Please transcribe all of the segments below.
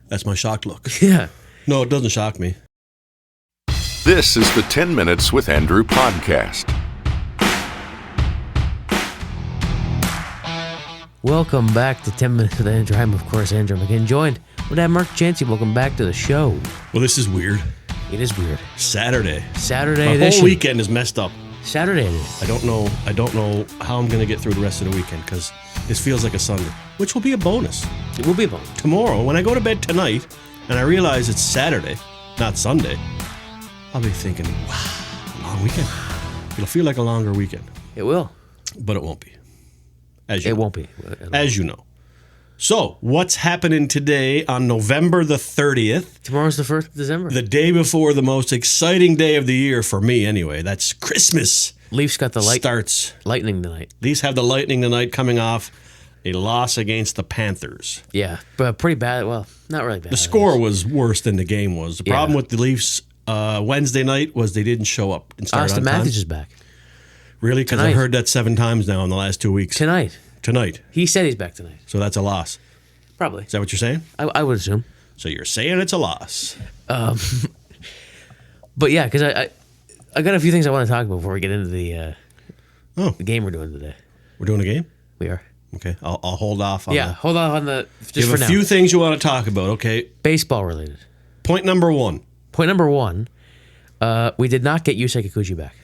That's my shocked look. Yeah. No, it doesn't shock me. This is the 10 Minutes with Andrew podcast. Welcome back to 10 Minutes with Andrew. I'm, of course, Andrew McKinn, joined with that Mark Chancey. Welcome back to the show. Well, this is weird. It is weird. Saturday. Saturday My edition. whole weekend is messed up. Saturday edition. I don't know how I'm going to get through the rest of the weekend because this feels like a Sunday, which will be a bonus. It will be a bonus. Tomorrow, when I go to bed tonight and I realize it's Saturday, not Sunday, I'll be thinking, wow, long weekend. It'll feel like a longer weekend. It will. But it won't be. It won't be. As you know. So, what's happening today on November the 30th? Tomorrow's the 1st of December. The day before the most exciting day of the year for me, anyway. That's Christmas. Leafs got the lightning tonight. Leafs have the Lightning tonight coming off a loss against the Panthers. Yeah, but pretty bad. Well, not really bad. The score was worse than the game was. The problem Yeah. with the Leafs Wednesday night was they didn't show up and start Austin on time. Matthews is back. Really? Because I've heard that 7 times now in the last 2 weeks. Tonight. He said he's back tonight. So that's a loss. Probably. Is that what you're saying? I would assume. So you're saying it's a loss. But yeah, because I got a few things I want to talk about before we get into the game we're doing today. We're doing a game? We are. Okay. I'll hold off on Yeah, that. hold on the just You for have now. a few things you want to talk about, okay? Baseball related. Point number one. Point number one, we did not get Yusei Kikuchi back.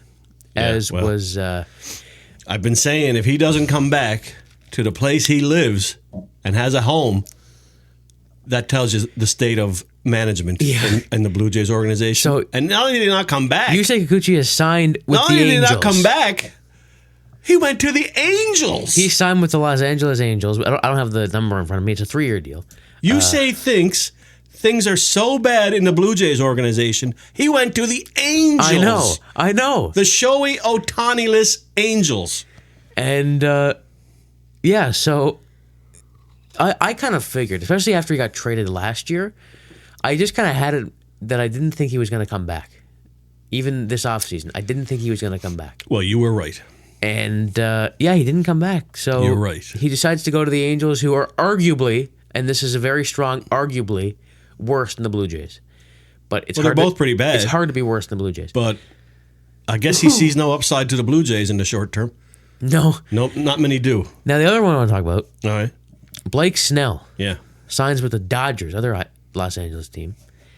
I've been saying if he doesn't come back to the place he lives and has a home, that tells you the state of management in the Blue Jays organization. So, and not only did he not come back, Yusei Kikuchi has signed with not the only did he Angels. not come back, he went to the Angels. He signed with the Los Angeles Angels. I don't have the number in front of me. It's a 3-year deal. Yusei thinks things are so bad in the Blue Jays organization, he went to the Angels. I know. The Shohei Ohtani-less Angels. And, so I kind of figured, especially after he got traded last year, I just kind of had it that I didn't think he was going to come back. Even this offseason, I didn't think he was going to come back. Well, you were right. And, he didn't come back. So you're right. He decides to go to the Angels, who are arguably, and this is a very strong arguably, worse than the Blue Jays. But it's they're both pretty bad. It's hard to be worse than the Blue Jays. But I guess he sees no upside to the Blue Jays in the short term. No. Nope, not many do. Now, the other one I want to talk about, All right. Blake Snell Yeah. signs with the Dodgers, other Los Angeles team.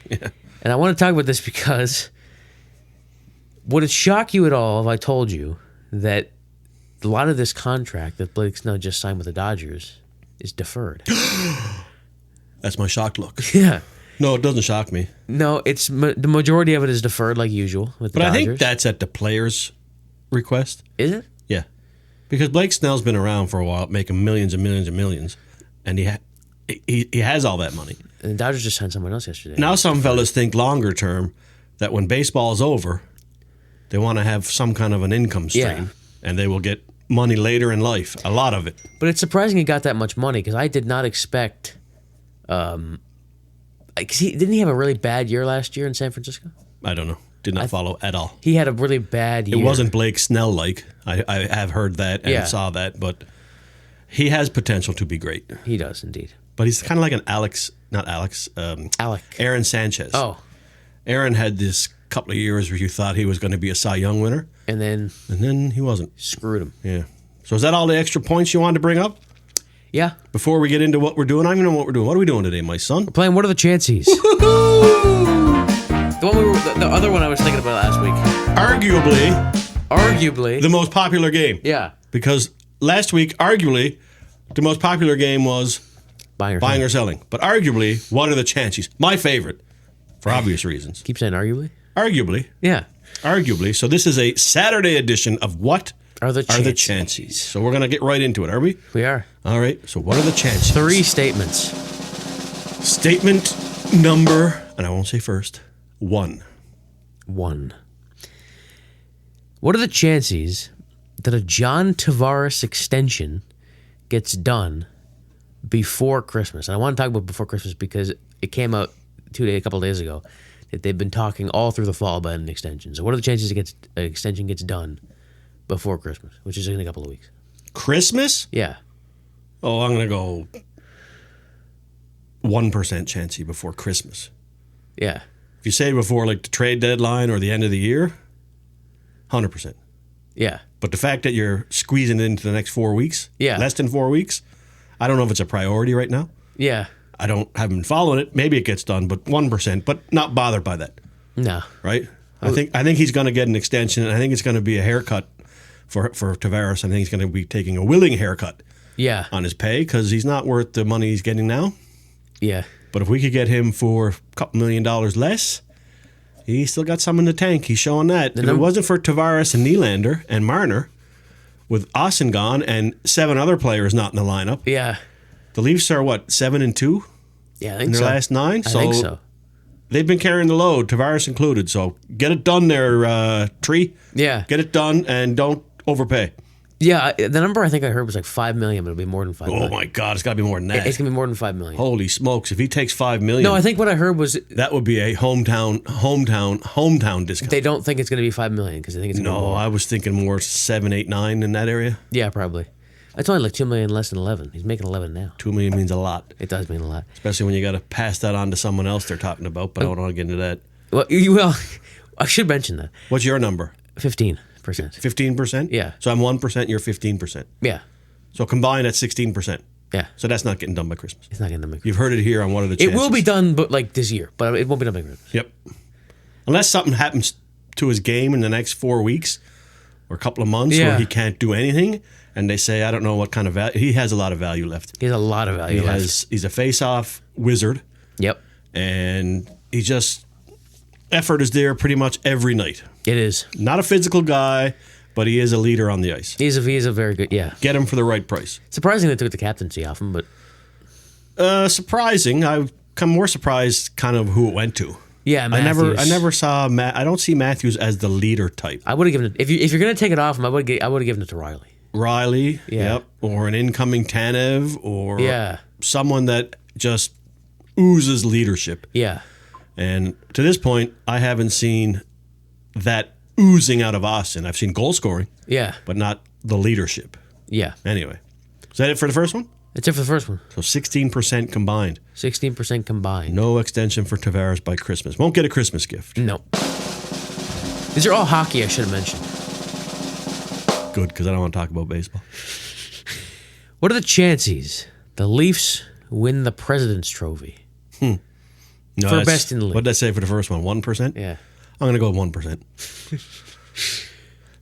Yeah. And I want to talk about this because would it shock you at all if I told you that a lot of this contract that Blake Snell just signed with the Dodgers is deferred? That's my shocked look. Yeah. No, it doesn't shock me. No, it's the majority of it is deferred like usual with the Dodgers. I think that's at the player's request. Is it? Yeah. Because Blake Snell's been around for a while, making millions and millions and millions, and he has all that money. And the Dodgers just signed someone else yesterday. Now some fellas think longer term that when baseball is over, they want to have some kind of an income stream, and they will get money later in life, a lot of it. But it's surprising he got that much money because I did not expect. Didn't he have a really bad year last year in San Francisco? I don't know. Did not follow at all. He had a really bad year. It wasn't Blake Snell-like. I have heard that and saw that, but he has potential to be great. He does indeed. But he's kind of like an Aaron Sanchez. Oh. Aaron had this couple of years where you thought he was going to be a Cy Young winner. And then he wasn't. Screwed him. Yeah. So is that all the extra points you wanted to bring up? Yeah. Before we get into what we're doing, I don't even know what we're doing. What are we doing today, my son? We're playing What Are the Chances? The other one I was thinking about last week. Arguably. The most popular game. Yeah. Because last week, arguably, the most popular game was buying or selling. But arguably, What Are the Chances? My favorite, for obvious reasons. Keep saying arguably? Arguably. Yeah. Arguably. So this is a Saturday edition of What Are the Chances? So we're going to get right into it, are we? We are. All right. So what are the chances? 3 statements. Statement number, and I won't say first, 1. What are the chances that a John Tavares extension gets done before Christmas? And I want to talk about before Christmas because it came out a couple of days ago that they've been talking all through the fall about an extension. So what are the chances an extension gets done before Christmas, which is in a couple of weeks? Christmas? Yeah. Oh, I'm going to go 1% chancey before Christmas. Yeah. If you say before like the trade deadline or the end of the year, 100%. Yeah. But the fact that you're squeezing it into the next 4 weeks, Yeah. less than 4 weeks, I don't know if it's a priority right now. Yeah. I haven't been following it. Maybe it gets done, but 1%, but not bothered by that, No. right? I think he's going to get an extension, and I think it's going to be a haircut for Tavares. I think he's going to be taking a willing haircut Yeah. on his pay because he's not worth the money he's getting now. Yeah. But if we could get him for a couple $1 million less, he's still got some in the tank. He's showing that. If it wasn't for Tavares and Nylander and Marner, with Austin gone and 7 other players not in the lineup, Yeah. the Leafs are, 7-2 Yeah, I in think their so. last 9? I think so. They've been carrying the load, Tavares included. So get it done there, Tree. Yeah. Get it done and don't overpay. Yeah, the number I think I heard was like $5 million, but it'll be more than $5 million. Oh, my God. It's got to be more than that. It's gonna be more than $5 million. Holy smokes. If he takes $5 million, No, I think what I heard was that would be a hometown discount. they don't think it's gonna be $5 million because they think it's gonna be No, more. I was thinking more 7, 8, 9 in that area. Yeah, probably. It's only like $2 million less than 11. He's making 11 now. $2 million means a lot, It does mean a lot. especially when you got to pass that on to someone else they're talking about. But I don't want to get into that. Well, I should mention that. What's your number? 15%. 15%? Yeah. So I'm 1%, you're 15%. Yeah, So combined, that's 16%. yeah. So that's not getting done by Christmas. It's not gonna make. You've heard it here on What Are the It Chances? will be done, but like this year. But it won't be done by Christmas. Yep. Unless something happens to his game in the next 4 weeks or a couple of months Yeah. where he can't do anything, and they say, I don't know what kind of value. He has a lot of value left. He has a lot of value left. He's a face-off wizard, Yep, and he just effort is there pretty much every night. it is. Not a physical guy, but he is a leader on the ice. He's a very good. Yeah, Get him for the right price. surprising they took the captaincy off him, but Surprising. I've come more surprised kind of who it went to. yeah, I Matthews. never saw I don't see Matthews as the leader type. I would have given it if you're gonna take it off him. I would have given it to Riley. Riley, Yeah. yep, or an incoming Tanev, or Yeah. someone that just oozes leadership. Yeah, And to this point, I haven't seen that oozing out of Austin. I've seen goal scoring, yeah, but not the leadership. yeah. Anyway, is that it for the first one? That's it for the first one. So 16% combined. 16% combined. No extension for Tavares by Christmas. Won't get a Christmas gift. No. These are all hockey. I should have mentioned. Good, because I don't want to talk about baseball. What are the chances the Leafs win the President's Trophy? No, For that's- best in the league. What did I say for the first one? 1%? Yeah. I'm going to go with 1%.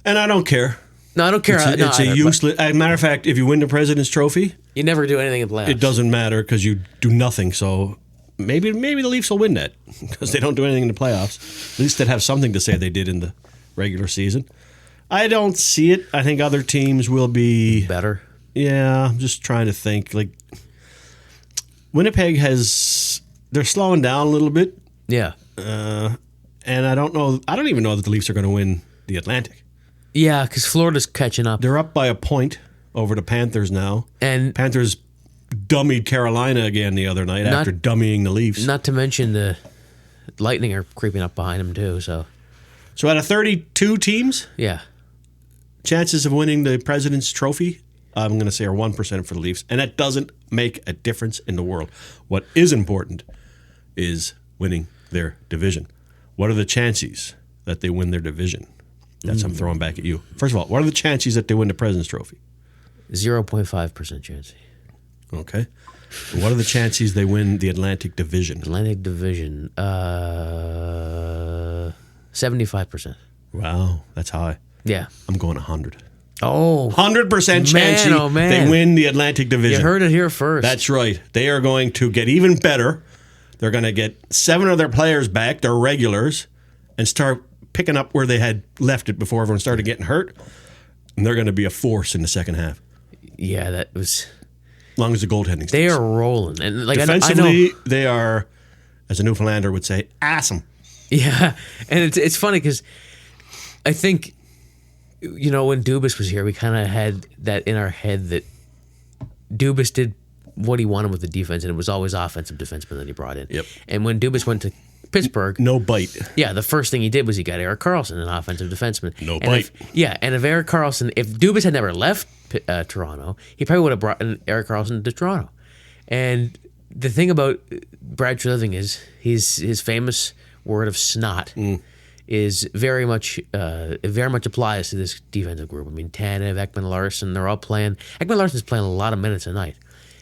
And I don't care. No, I don't care. It's, No, it's I a don't, useless. As a matter of fact, if you win the President's Trophy, You never do anything in the playoffs. it doesn't matter because you do nothing. So maybe the Leafs will win that because they don't do anything in the playoffs. At least they'd have something to say they did in the regular season. I don't see it. I think other teams will be. better. Yeah, I'm just trying to think. Like Winnipeg they're slowing down a little bit, Yeah. and I don't know. I don't even know that the Leafs are going to win the Atlantic. Yeah, because Florida's catching up. They're up by a point over the Panthers now. And Panthers dummied Carolina again the other night after dummying the Leafs. not to mention the Lightning are creeping up behind them too. So, So out of 32 teams, yeah. chances of winning the President's Trophy, I'm going to say are 1% for the Leafs. And that doesn't make a difference in the world. What is important is winning their division. What are the chances that they win their division? That's what I'm throwing back at you. First of all, what are the chances that they win the President's Trophy? 0.5% chance. Okay. What are the chances they win the Atlantic Division? Atlantic Division. 75%. Wow, that's high. Yeah. I'm going 100. Oh. 100% chance Man, oh, man. they win the Atlantic Division. You heard it here first. That's right. They are going to get even better. They're going to get 7 of their players back, their regulars, and start picking up where they had left it before everyone started getting hurt. And they're going to be a force in the second half, Yeah, that was. as long as the goaltending stays. They are rolling, and like I Defensively, know. they are, as a Newfoundlander would say, awesome. Yeah, and it's funny because I think, you know, when Dubas was here, we kind of had that in our head that Dubas did what he wanted with the defense, and it was always offensive defensemen that he brought in. Yep. And when Dubas went to Pittsburgh, No bite. yeah, the first thing he did was he got Erik Karlsson, an offensive defenseman. No And bite. if Erik Karlsson, if Dubas had never left Toronto, he probably would have brought in Erik Karlsson to Toronto. And the thing about Brad Treliving is his famous word of snot is very much applies to this defensive group. I mean, Tanev, Ekman Larson, they're all playing. Ekman Larson's playing a lot of minutes a night.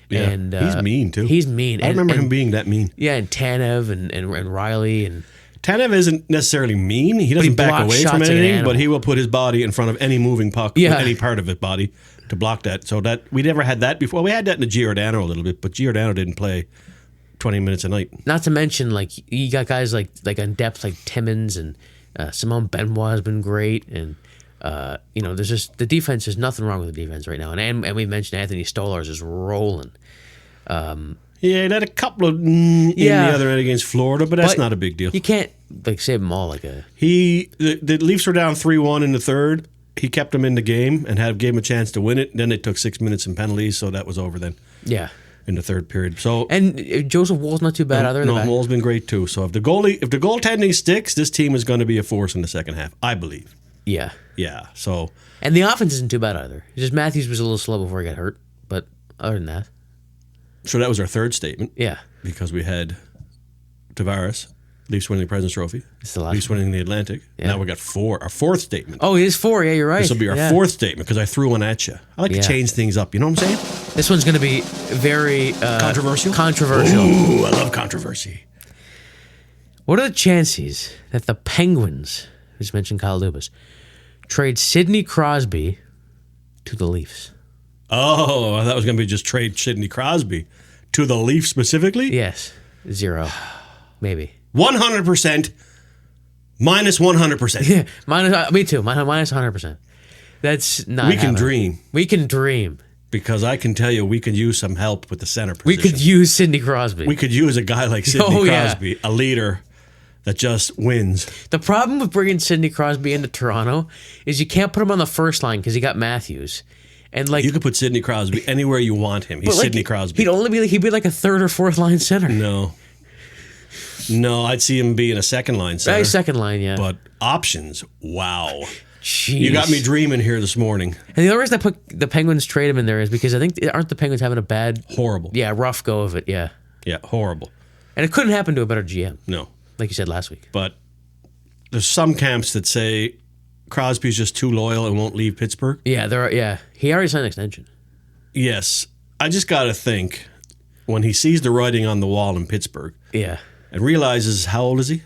Yeah, and he's mean too. He's mean. I remember him being that mean. Yeah, and Tanev and Riley and Tanev isn't necessarily mean. He doesn't back blocks away shots from like an anything, animal. but he will put his body in front of any moving puck, with any part of his body, to block that. So that we never had that before. We had that in the Giordano a little bit, but Giordano didn't play 20 minutes a night. Not to mention, like, you got guys like on depth like Timmins and Simone Benoit has been great, and there's just the defense. There's nothing wrong with the defense right now, and we mentioned Anthony Stolarz is rolling. Yeah, he had a couple of in the other end against Florida, but that's not a big deal. You can't save them all like a. The Leafs were down 3-1 in the third. He kept them in the game and gave him a chance to win it. Then they took 6 minutes in penalties, so that was over then. Yeah. In the third period. So and Joseph Woll's not too bad either. No, Woll's been great too. So if the goaltending sticks, this team is going to be a force in the second half, I believe. Yeah. Yeah. So. And the offense isn't too bad either. It's just Matthews was a little slow before he got hurt, but other than that. So that was our third statement. Yeah. Because we had Tavares, Leafs winning the President's Trophy, It's the last Leafs winning the Atlantic. Yeah. Now we got our fourth statement. Oh, it is 4. Yeah, you're right. This will be our fourth statement because I threw one at you. I like to change things up. You know what I'm saying? This one's going to be very controversial. Controversial. Ooh, I love controversy. What are the chances that the Penguins, who just mentioned Kyle Dubas, trade Sidney Crosby to the Leafs? Oh, I thought it was going to be just trade Sidney Crosby to the Leafs specifically? Yes. 0. Maybe. 100%. Minus 100%. Yeah. Me too. Minus 100%. That's not We can happening. dream. We can dream. Because I can tell you we could use some help with the center position. We could use Sidney Crosby. We could use a guy like Sidney Crosby, a leader that just wins. The problem with bringing Sidney Crosby into Toronto is you can't put him on the first line because you got Matthews. And you could put Sidney Crosby anywhere you want him. He's Sidney Crosby. He'd be like a third or fourth line center. No, I'd see him being a second line center. Second line, yeah. But options, wow. Jeez. You got me dreaming here this morning. And the other reason I put the Penguins trade him in there is because I think aren't the Penguins having a bad, horrible, rough go of it? Yeah, horrible. And it couldn't happen to a better GM. No, like you said last week. But there's some camps that say Crosby's just too loyal and won't leave Pittsburgh. Yeah, he already signed an extension. Yes, I just got to think when he sees the writing on the wall in Pittsburgh. Yeah, and realizes how old is he?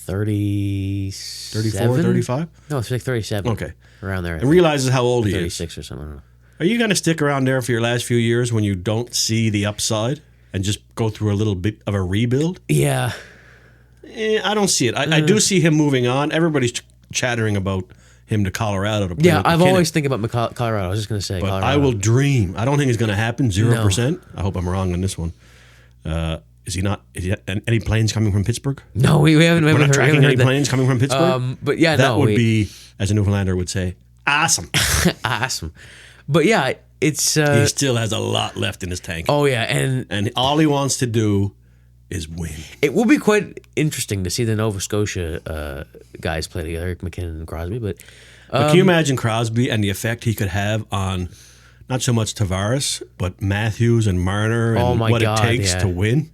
34, 35? No, it's like 37. Okay. Around there. And realizes how old he is. 36 or something. I don't know. Are you going to stick around there for your last few years when you don't see the upside and just go through a little bit of a rebuild? Yeah. I don't see it. I do see him moving on. Everybody's chattering about him to Colorado to play. Yeah, with I've McKinnon. always think about Colorado. I was just going to say But Colorado. I will dream. I don't think it's going to happen. 0%. I hope I'm wrong on this one. Is he not? Is he, any planes coming from Pittsburgh? No, we haven't. We're not heard, tracking any planes coming from Pittsburgh. But yeah, that would be, as a Newfoundlander would say, awesome. Awesome. But yeah, it's he still has a lot left in his tank. Oh yeah, and all he wants to do is win. It will be quite interesting to see the Nova Scotia guys play together, McKinnon and Crosby. But can you imagine Crosby and the effect he could have on not so much Tavares, but Matthews and Marner and what it takes to win?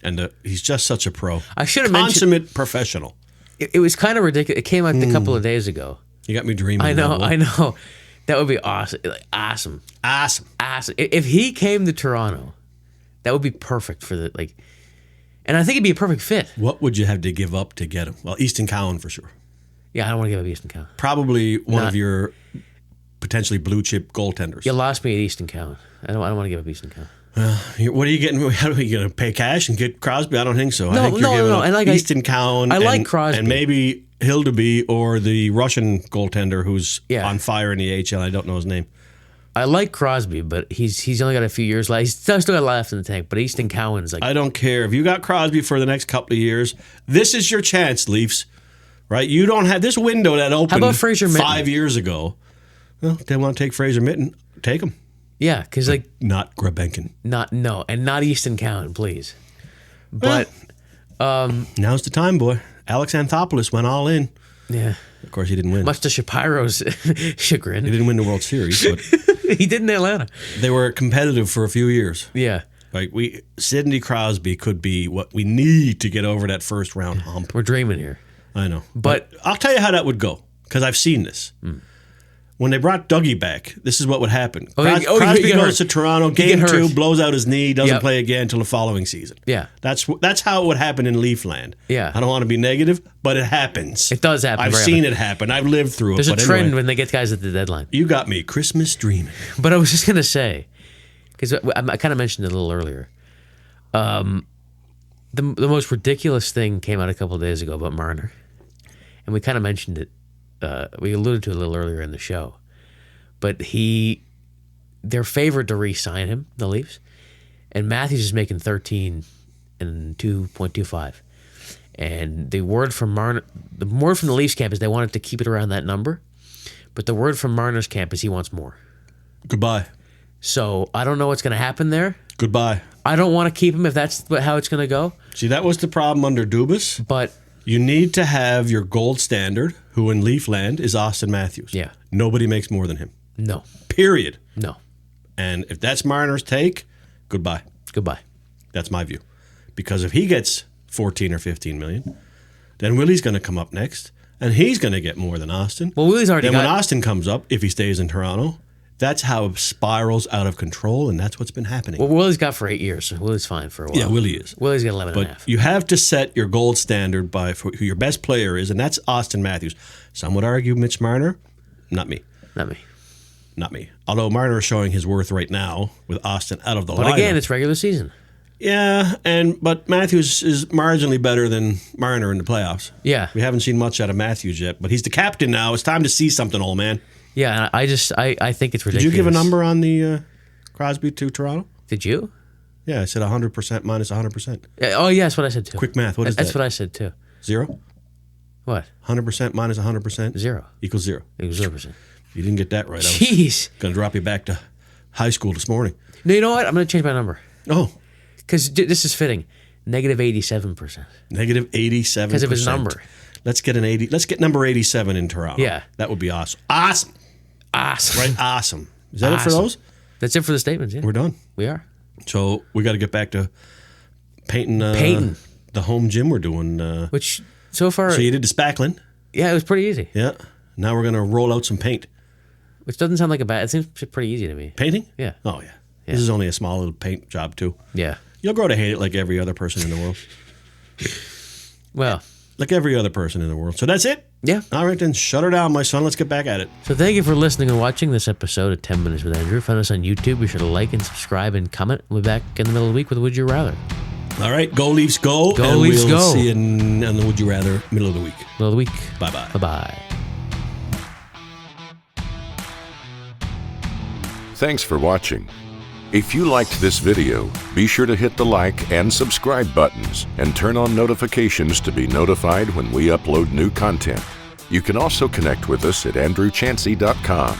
And he's just such a pro. I should have consummate professional. It was kind of ridiculous. It came out a couple of days ago. You got me dreaming. I know. That would be awesome. Awesome. If he came to Toronto, that would be perfect for and I think it'd be a perfect fit. What would you have to give up to get him? Well, Easton Cowan for sure. Yeah, I don't want to give up Easton Cowan. Probably one of your potentially blue chip goaltenders. You lost me at Easton Cowan. I don't want to give up Easton Cowan. What are you getting? How are you going to pay cash and get Crosby? I don't think so. No, I think you're giving up Easton Cowan. I like Crosby. And maybe Hildeby or the Russian goaltender who's on fire in the AHL. I don't know his name. I like Crosby, but he's only got a few years left. He's still got left in the tank, but Easton Cowan's I don't care. If you got Crosby for the next couple of years, this is your chance, Leafs. Right? You don't have this window that opened How about Fraser Mitten? 5 years ago. Well, they want to take Fraser Mitten. Take him. Yeah, because not Grabenkin. And not Easton Cowan, please. But now's the time, boy. Alex Anthopoulos went all in. Yeah. Of course, he didn't win. Much to Shapiro's chagrin. He didn't win the World Series, but he did in Atlanta. They were competitive for a few years. Yeah. Like Sidney Crosby could be what we need to get over that first round hump. We're dreaming here. I know. But I'll tell you how that would go, because I've seen this. When they brought Dougie back, this is what would happen. Crosby goes to Toronto, game 2, blows out his knee, doesn't play again until the following season. Yeah. That's how it would happen in Leafland. Yeah. I don't want to be negative, but it happens. It does happen. I've seen it happen. I've lived through it. There's a trend when they get guys at the deadline. You got me Christmas dreaming. But I was just going to say, because I kind of mentioned it a little earlier, the most ridiculous thing came out a couple of days ago about Marner. And we kind of mentioned it. We alluded to it a little earlier in the show. But they're favored to re-sign him, the Leafs. And Matthews is making 13 and 2.25. And the word from the Leafs camp is they wanted to keep it around that number. But the word from Marner's camp is he wants more. Goodbye. So I don't know what's going to happen there. Goodbye. I don't want to keep him if that's how it's going to go. See, that was the problem under Dubas. But you need to have your gold standard, who in Leafland is Austin Matthews. Yeah. Nobody makes more than him. No. Period. No. And if that's Marner's take, goodbye. Goodbye. That's my view. Because if he gets 14 or 15 million, then Willie's going to come up next, and he's going to get more than Austin. Well, Willie's already Then when Austin comes up, if he stays in Toronto, that's how it spirals out of control, and that's what's been happening. Well, Willie's got for 8 years, so Willie's fine for a while. Yeah, Willie is. Willie's got 11 and a But half. you have to set your gold standard by who your best player is, and that's Austin Matthews. Some would argue Mitch Marner. Not me. Not me. Although Marner is showing his worth right now with Austin out of the lineup. But again, it's regular season. Yeah, but Matthews is marginally better than Marner in the playoffs. Yeah. We haven't seen much out of Matthews yet, but he's the captain now. It's time to see something, old man. Yeah, I think it's ridiculous. Did you give a number on the Crosby to Toronto? Did you? Yeah, I said 100% minus 100%. Oh, yeah, that's what I said too. Quick math. What is that? That's what I said too. 0? What? 100% minus 100%? 0. Equals 0. Equals 0%. You didn't get that right. Jeez. Going to drop you back to high school this morning. No, you know what? I'm going to change my number. Oh. Because this is fitting. Negative 87%. Negative 87%. Because of his number. Let's get an 80. Let's get number 87 in Toronto. Yeah. That would be awesome. Awesome. Awesome. Right? Awesome. Is that it for those? That's it for the statements, yeah. We're done. We are. So we got to get back to painting the home gym we're doing. Which, so far... So you did the spackling. Yeah, it was pretty easy. Yeah. Now we're going to roll out some paint. Which doesn't sound like a bad... It seems pretty easy to me. Painting? Yeah. Oh, yeah. This is only a small little paint job, too. Yeah. You'll grow to hate it like every other person in the world. Well... Like every other person in the world. So that's it? Yeah. All right, then. Shut her down, my son. Let's get back at it. So thank you for listening and watching this episode of 10 Minutes with Andrew. Find us on YouTube. Be sure to like and subscribe and comment. We'll be back in the middle of the week with Would You Rather. All right. Go Leafs, go. Go and Leafs, we'll go. see you on the Would You Rather middle of the week. Middle of the week. Bye-bye. Bye-bye. Thanks for watching. If you liked this video, be sure to hit the like and subscribe buttons and turn on notifications to be notified when we upload new content. You can also connect with us at andrewchansey.com.